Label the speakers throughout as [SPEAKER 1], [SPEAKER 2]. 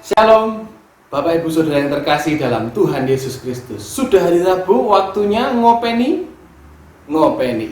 [SPEAKER 1] Shalom, Bapak Ibu Saudara yang terkasih dalam Tuhan Yesus Kristus. Sudah hari Rabu, waktunya ngopeni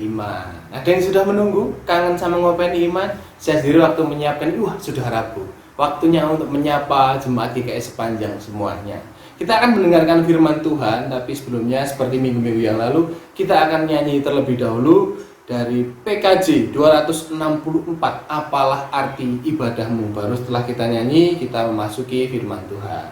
[SPEAKER 1] iman. Ada yang sudah menunggu, kangen sama ngopeni iman? Saya sendiri waktu menyiapkan, sudah Rabu. Waktunya untuk menyapa jemaat GKI sepanjang semuanya. Kita akan mendengarkan firman Tuhan, tapi sebelumnya seperti minggu-minggu yang lalu, kita akan nyanyi terlebih dahulu dari PKJ 264, apalah arti ibadahmu. Baru setelah kita nyanyi, kita memasuki firman Tuhan.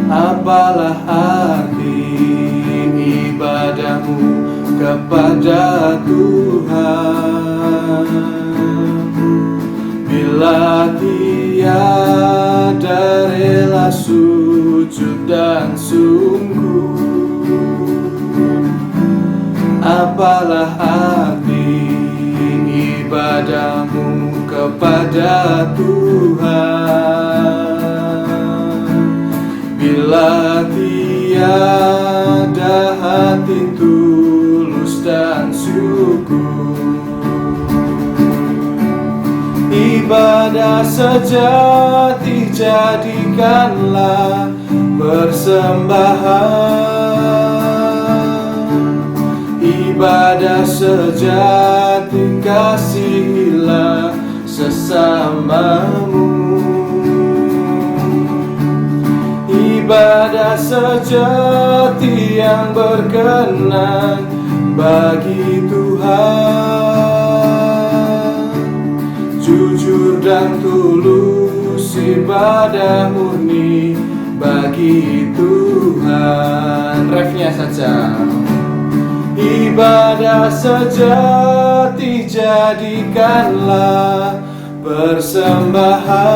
[SPEAKER 1] Apalah arti ibadahmu kepada Tuhan, bila tiada rela sujud dan sungguh. Apalah arti ibadahmu kepada Tuhan, bila tiada hati tulus dan syukur. Ibadah sejati jadikanlah persembahan. Ibadah sejati kasihilah sesamamu. Ibadah sejati yang berkenan bagi Tuhan, jujur dan tulus ibadah murni bagi Tuhan. Refnya saja. Ibadah sejati jadikanlah persembahan.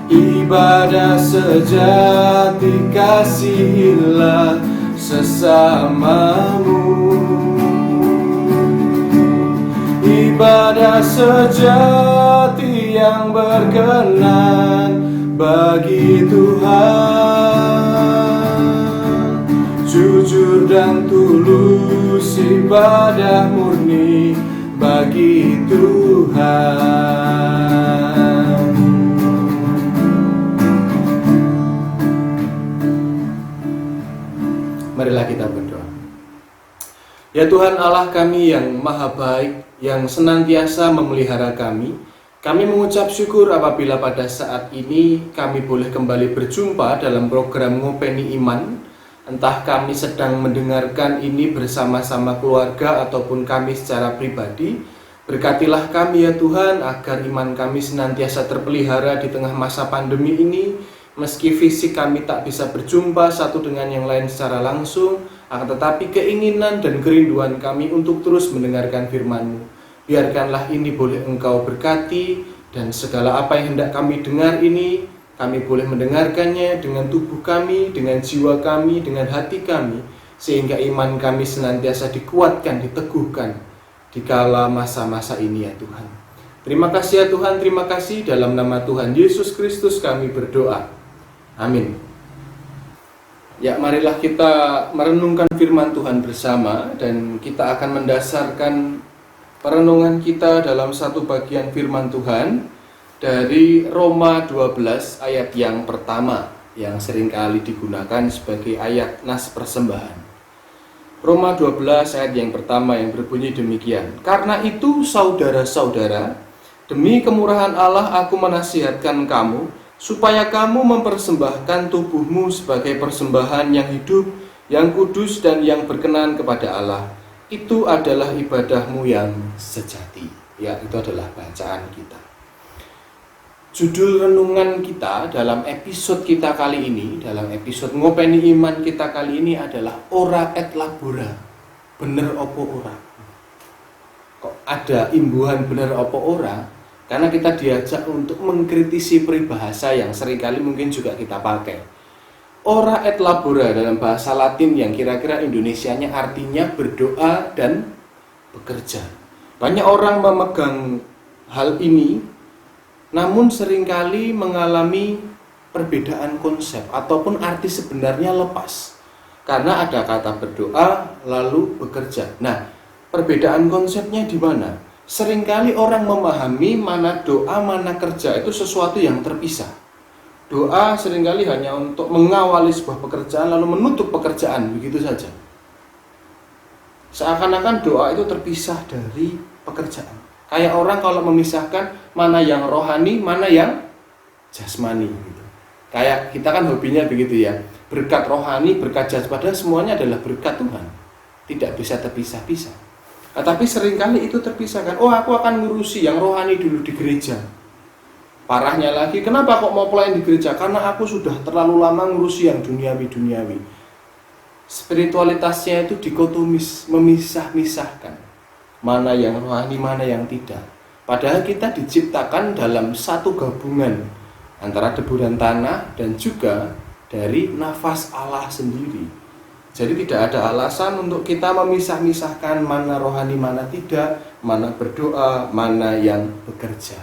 [SPEAKER 1] Ibadah sejati kasihilah sesamamu. Ibadah sejati yang berkenan bagi Tuhan, jujur dan tulus ibadah murni bagi Tuhan. Marilah kita berdoa. Ya Tuhan Allah kami yang maha baik, yang senantiasa memelihara kami mengucap syukur apabila pada saat ini kami boleh kembali berjumpa dalam program Ngopeni Iman. Entah kami sedang mendengarkan ini bersama-sama keluarga ataupun kami secara pribadi. Berkatilah kami ya Tuhan, agar iman kami senantiasa terpelihara di tengah masa pandemi ini. Meski fisik kami tak bisa berjumpa satu dengan yang lain secara langsung, akan tetapi keinginan dan kerinduan kami untuk terus mendengarkan firman-Mu. Biarkanlah ini boleh Engkau berkati, dan segala apa yang hendak kami dengar ini, kami boleh mendengarkannya dengan tubuh kami, dengan jiwa kami, dengan hati kami, sehingga iman kami senantiasa dikuatkan, diteguhkan di kala masa-masa ini ya Tuhan. Terima kasih ya Tuhan, terima kasih. Dalam nama Tuhan Yesus Kristus kami berdoa. Amin. Ya, marilah kita merenungkan firman Tuhan bersama, dan kita akan mendasarkan perenungan kita dalam satu bagian firman Tuhan dari Roma 12 ayat yang pertama, yang seringkali digunakan sebagai ayat nas persembahan. Roma 12 ayat yang pertama yang berbunyi demikian. Karena itu saudara-saudara, demi kemurahan Allah aku menasihatkan kamu, supaya kamu mempersembahkan tubuhmu sebagai persembahan yang hidup, yang kudus dan yang berkenan kepada Allah. Itu adalah ibadahmu yang sejati. Ya, itu adalah bacaan kita. Judul renungan kita dalam episode kita kali ini, dalam episode Ngopeni Iman kita kali ini adalah Ora et labora. Bener opo ora? Kok ada imbuhan bener opo ora? Karena kita diajak untuk mengkritisi peribahasa yang seringkali mungkin juga kita pakai. Ora et labora dalam bahasa Latin yang kira-kira Indonesianya artinya berdoa dan bekerja. Banyak orang memegang hal ini, namun seringkali mengalami perbedaan konsep ataupun arti sebenarnya lepas. Karena ada kata berdoa lalu bekerja. Nah, perbedaan konsepnya di mana? Seringkali orang memahami mana doa, mana kerja itu sesuatu yang terpisah. Doa seringkali hanya untuk mengawali sebuah pekerjaan lalu menutup pekerjaan, begitu saja. Seakan-akan doa itu terpisah dari pekerjaan. Kayak orang kalau memisahkan mana yang rohani, mana yang jasmani gitu. Kayak kita kan hobinya begitu ya. Berkat rohani, berkat jasmani, padahal semuanya adalah berkat Tuhan. Tidak bisa terpisah-pisah. Nah, tapi seringkali itu terpisahkan. Oh, aku akan ngurusi yang rohani dulu di gereja. Parahnya lagi, kenapa kok mau pelayan di gereja? Karena aku sudah terlalu lama ngurusi yang duniawi-duniawi. Spiritualitasnya itu dikotomis, memisah-misahkan. Mana yang rohani, mana yang tidak. Padahal kita diciptakan dalam satu gabungan antara debu dan tanah dan juga dari nafas Allah sendiri. Jadi tidak ada alasan untuk kita memisah-misahkan mana rohani, mana tidak, mana berdoa, mana yang bekerja.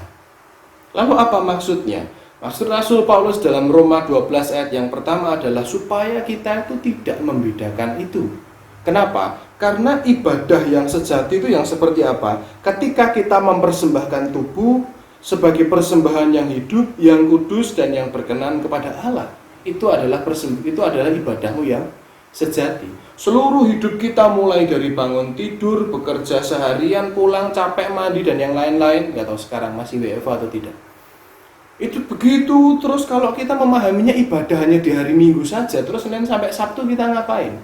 [SPEAKER 1] Lalu apa maksudnya? Maksud Rasul Paulus dalam Roma 12 ayat yang pertama adalah supaya kita itu tidak membedakan itu. Kenapa? Karena ibadah yang sejati itu yang seperti apa? Ketika kita mempersembahkan tubuh sebagai persembahan yang hidup, yang kudus dan yang berkenan kepada Allah. Itu adalah ibadahmu yang sejati. Seluruh hidup kita mulai dari bangun tidur, bekerja seharian, pulang capek, mandi dan yang lain-lain. Nggak tahu sekarang masih WFH atau tidak. Itu begitu terus kalau kita memahaminya ibadah hanya di hari Minggu saja, terus Senin sampai Sabtu kita ngapain?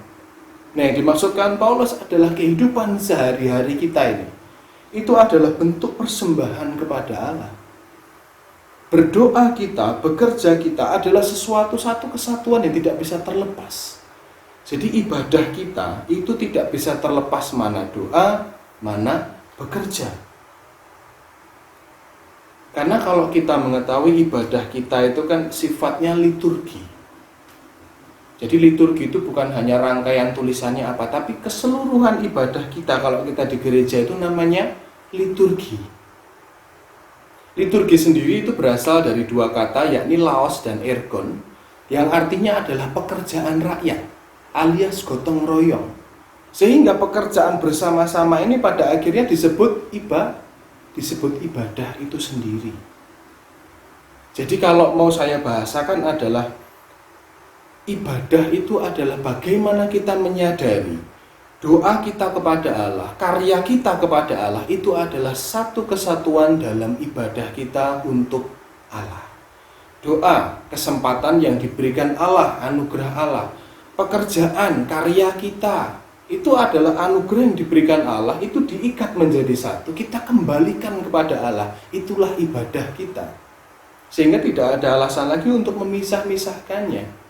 [SPEAKER 1] Nah, yang dimaksudkan Paulus adalah kehidupan sehari-hari kita ini. Itu adalah bentuk persembahan kepada Allah. Berdoa kita, bekerja kita adalah satu kesatuan yang tidak bisa terlepas. Jadi ibadah kita itu tidak bisa terlepas mana doa, mana bekerja. Karena kalau kita mengetahui ibadah kita itu kan sifatnya liturgi. Jadi liturgi itu bukan hanya rangkaian tulisannya apa, tapi keseluruhan ibadah kita kalau kita di gereja itu namanya liturgi. Liturgi sendiri itu berasal dari dua kata, yakni laos dan ergon, yang artinya adalah pekerjaan rakyat alias gotong royong. Sehingga pekerjaan bersama-sama ini pada akhirnya disebut ibadah itu sendiri. Jadi kalau mau saya bahasakan adalah ibadah itu adalah bagaimana kita menyadari doa kita kepada Allah, karya kita kepada Allah itu adalah satu kesatuan dalam ibadah kita untuk Allah. Doa, kesempatan yang diberikan Allah, anugerah Allah. Pekerjaan, karya kita, itu adalah anugerah yang diberikan Allah, itu diikat menjadi satu. Kita kembalikan kepada Allah, itulah ibadah kita. Sehingga tidak ada alasan lagi untuk memisah-misahkannya.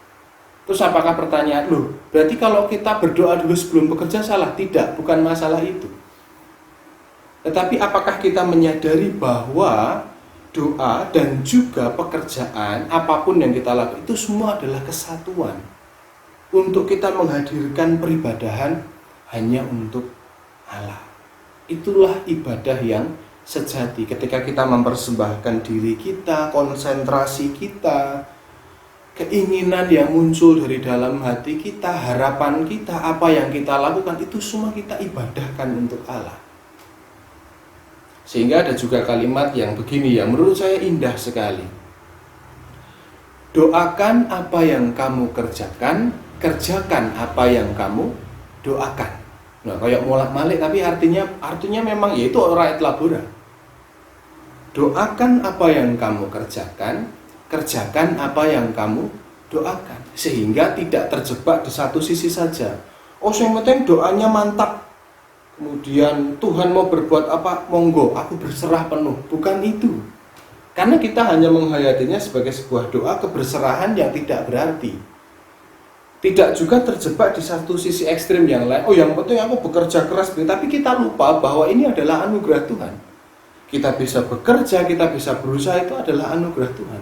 [SPEAKER 1] Terus apakah pertanyaan, loh, berarti kalau kita berdoa dulu sebelum bekerja salah? Tidak, bukan masalah itu. Tetapi apakah kita menyadari bahwa doa dan juga pekerjaan, apapun yang kita lakukan, itu semua adalah kesatuan. Untuk kita menghadirkan peribadahan hanya untuk Allah. Itulah ibadah yang sejati. Ketika kita mempersembahkan diri kita, konsentrasi kita, keinginan yang muncul dari dalam hati kita, harapan kita, apa yang kita lakukan, itu semua kita ibadahkan untuk Allah. Sehingga ada juga kalimat yang begini yang menurut saya indah sekali. Doakan apa yang kamu kerjakan, kerjakan apa yang kamu doakan. Nah, kayak molak-malik tapi artinya memang yaitu rakyat labora. Doakan apa yang kamu kerjakan, kerjakan apa yang kamu doakan, sehingga tidak terjebak di satu sisi saja. Oh, yang penting doanya mantap, kemudian Tuhan mau berbuat apa, monggo, aku berserah penuh. Bukan itu. Karena kita hanya menghayatinya sebagai sebuah doa keberserahan yang tidak berarti. Tidak juga terjebak di satu sisi ekstrim yang lain. Oh, yang penting aku bekerja keras, tapi kita lupa bahwa ini adalah anugerah Tuhan. Kita bisa bekerja, kita bisa berusaha, itu adalah anugerah Tuhan.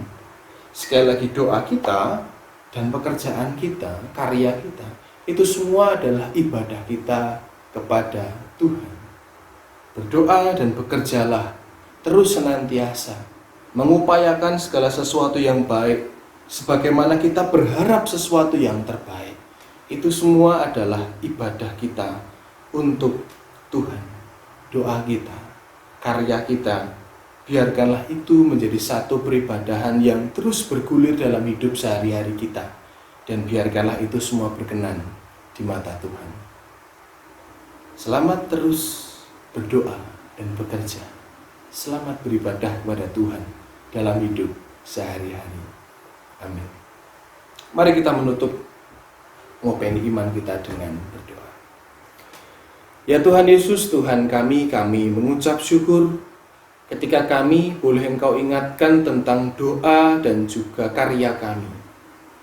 [SPEAKER 1] Sekali lagi, doa kita dan pekerjaan kita, karya kita, itu semua adalah ibadah kita kepada Tuhan. Berdoa dan bekerjalah terus senantiasa, mengupayakan segala sesuatu yang baik, sebagaimana kita berharap sesuatu yang terbaik. Itu semua adalah ibadah kita untuk Tuhan. Doa kita, karya kita, biarkanlah itu menjadi satu peribadahan yang terus bergulir dalam hidup sehari-hari kita. Dan biarkanlah itu semua berkenan di mata Tuhan. Selamat terus berdoa dan bekerja. Selamat beribadah kepada Tuhan dalam hidup sehari-hari. Amin. Mari kita menutup ngopeni iman kita dengan berdoa. Ya Tuhan Yesus, Tuhan kami mengucap syukur ketika kami boleh Engkau ingatkan tentang doa dan juga karya kami.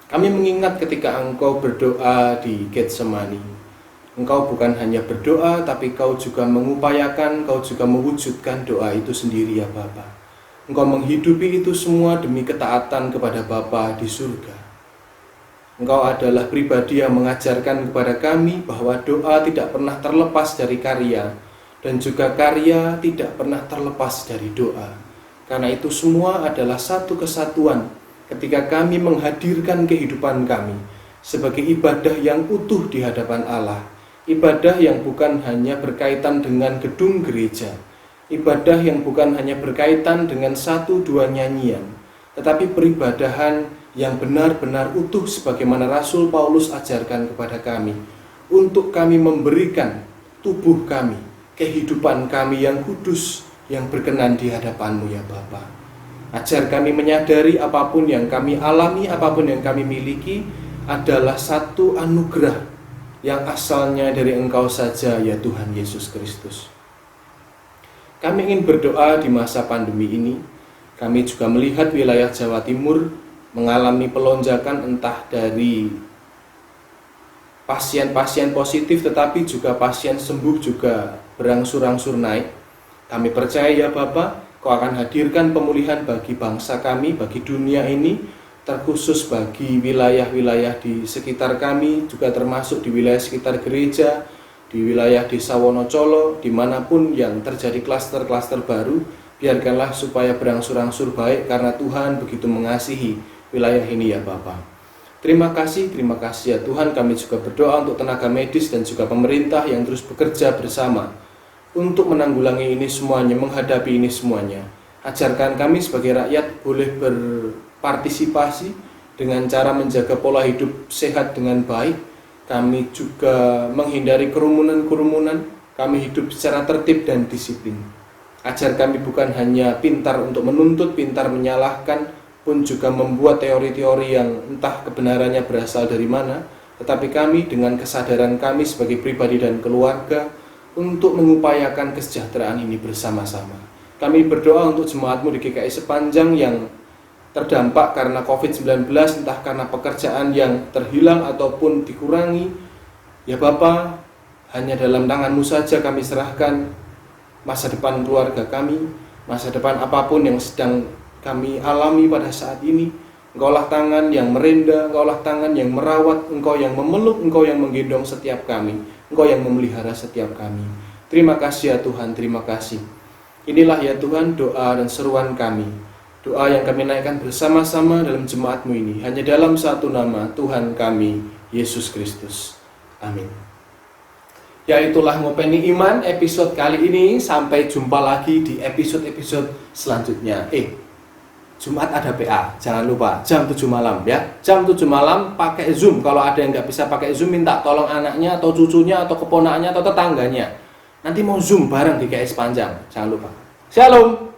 [SPEAKER 1] Kami mengingat ketika Engkau berdoa di Getsemani. Engkau bukan hanya berdoa, tapi Kau juga mengupayakan, Kau juga mewujudkan doa itu sendiri ya Bapa. Engkau menghidupi itu semua demi ketaatan kepada Bapa di surga. Engkau adalah pribadi yang mengajarkan kepada kami bahwa doa tidak pernah terlepas dari karya, dan juga karya tidak pernah terlepas dari doa. Karena itu semua adalah satu kesatuan ketika kami menghadirkan kehidupan kami sebagai ibadah yang utuh di hadapan Allah. Ibadah yang bukan hanya berkaitan dengan gedung gereja, ibadah yang bukan hanya berkaitan dengan satu dua nyanyian, tetapi peribadahan yang benar-benar utuh sebagaimana Rasul Paulus ajarkan kepada kami, untuk kami memberikan tubuh kami, kehidupan kami yang kudus, yang berkenan di hadapan-Mu ya Bapa. Ajar kami menyadari apapun yang kami alami, apapun yang kami miliki adalah satu anugerah yang asalnya dari Engkau saja ya Tuhan Yesus Kristus. Kami ingin berdoa di masa pandemi ini. Kami juga melihat wilayah Jawa Timur mengalami pelonjakan entah dari pasien-pasien positif, tetapi juga pasien sembuh juga berangsur-angsur naik. Kami percaya ya Bapa, Kau akan hadirkan pemulihan bagi bangsa kami, bagi dunia ini, terkhusus bagi wilayah-wilayah di sekitar kami, juga termasuk di wilayah sekitar gereja, di wilayah Desa Wonocolo, dimanapun yang terjadi klaster-klaster baru. Biarkanlah supaya berangsur-angsur baik, karena Tuhan begitu mengasihi wilayah ini ya Bapa. Terima kasih ya Tuhan. Kami juga berdoa untuk tenaga medis dan juga pemerintah yang terus bekerja bersama untuk menanggulangi ini semuanya, menghadapi ini semuanya. Ajarkan kami sebagai rakyat boleh berpartisipasi dengan cara menjaga pola hidup sehat dengan baik. Kami juga menghindari kerumunan-kerumunan. Kami hidup secara tertib dan disiplin. Ajar kami bukan hanya pintar untuk menuntut, pintar menyalahkan, pun juga membuat teori-teori yang entah kebenarannya berasal dari mana, tetapi kami dengan kesadaran kami sebagai pribadi dan keluarga untuk mengupayakan kesejahteraan ini bersama-sama. Kami berdoa untuk jemaat-Mu di GKI sepanjang yang terdampak karena COVID-19, entah karena pekerjaan yang terhilang ataupun dikurangi. Ya Bapa, hanya dalam tangan-Mu saja kami serahkan masa depan keluarga kami, masa depan apapun yang sedang kami alami pada saat ini. Engkaulah tangan yang merenda, Engkaulah tangan yang merawat, Engkau yang memeluk, Engkau yang menggendong setiap kami, Engkau yang memelihara setiap kami. Terima kasih ya Tuhan, terima kasih. Inilah ya Tuhan doa dan seruan kami, doa yang kami naikkan bersama-sama dalam jemaat-Mu ini, hanya dalam satu nama, Tuhan kami, Yesus Kristus. Amin. Ya itulah ngopeni iman episode kali ini. Sampai jumpa lagi di episode-episode selanjutnya. Jumat ada PA, jangan lupa jam 7 malam ya. Jam 7 malam pakai Zoom. Kalau ada yang nggak bisa pakai Zoom, minta tolong anaknya atau cucunya atau keponakannya atau tetangganya. Nanti mau Zoom bareng di GKI sepanjang. Jangan lupa. Shalom.